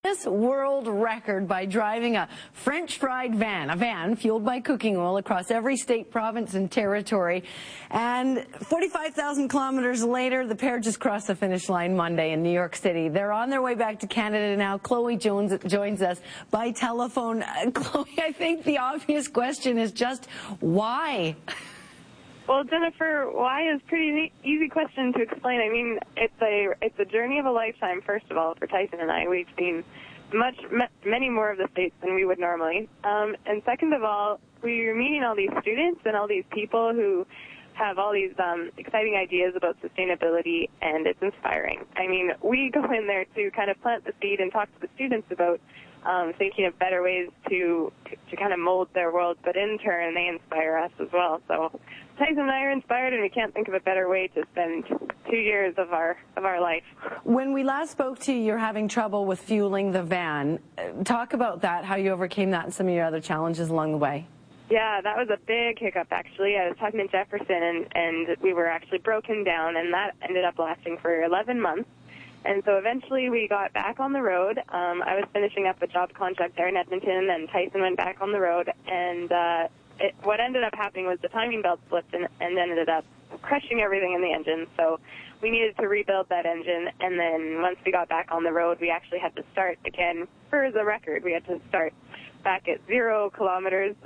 Guinness World Record by driving a French fried van, a van fueled by cooking oil across every state, province, and territory. And 45,000 kilometers later, the pair just crossed the finish line Monday in New York City. They're on their way back to Canada now. Cloe joins us by telephone. Cloe, I think the obvious question is just why? Well, Jennifer, why is a pretty easy question to explain. I mean, it's a journey of a lifetime, first of all, for Tyson and I. We've seen many more of the states than we would normally. And second of all, we're meeting all these students and all these people who have all these exciting ideas about sustainability, and it's inspiring. I mean, we go in there to kind of plant the seed and talk to the students about thinking of better ways to kind of mold their world, but in turn, they inspire us as well. So Tyson and I are inspired, and we can't think of a better way to spend 2 years of our life. When we last spoke to you, you're having trouble with fueling the van. Talk about that, how you overcame that and some of your other challenges along the way. Yeah, that was a big hiccup, actually. I was talking to Jefferson, and we were actually broken down, and that ended up lasting for 11 months. And so eventually we got back on the road. I was finishing up a job contract there in Edmonton, and Tyson went back on the road. And what ended up happening was the timing belt slipped and ended up crushing everything in the engine. So we needed to rebuild that engine. And then once we got back on the road, we actually had to start again for the record. We had to start back at 0 kilometers.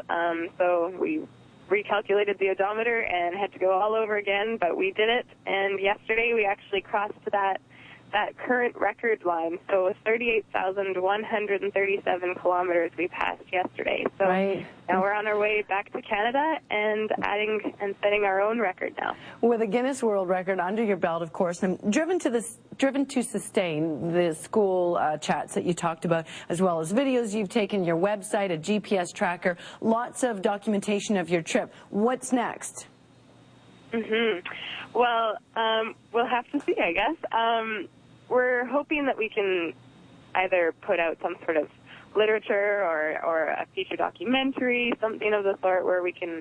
So we recalculated the odometer and had to go all over again, but we did it. And yesterday we actually crossed that current record line. So 38,137 kilometers we passed yesterday. So now we're on our way back to Canada and setting our own record now. With a Guinness World Record under your belt, of course, and Driven to Sustain, the school chats that you talked about, as well as videos you've taken, your website, a GPS tracker, lots of documentation of your trip. What's next? Well, we'll have to see, I guess. We're hoping that we can either put out some sort of literature or a feature documentary, something of the sort, where we can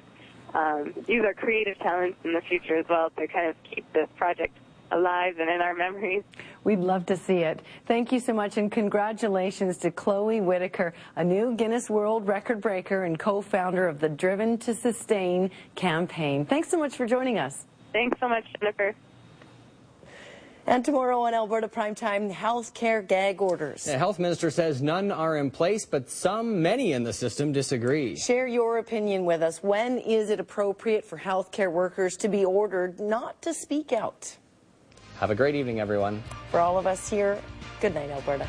use our creative talents in the future as well to kind of keep this project alive and in our memories. We'd love to see it. Thank you so much, and congratulations to Cloe Whitaker, a new Guinness World Record breaker and co-founder of the Driven to Sustain campaign. Thanks so much for joining us. Thanks so much, Jennifer. And tomorrow on Alberta Primetime, health care gag orders. The health minister says none are in place, but many in the system disagree. Share your opinion with us. When is it appropriate for health care workers to be ordered not to speak out? Have a great evening, everyone. For all of us here, good night, Alberta.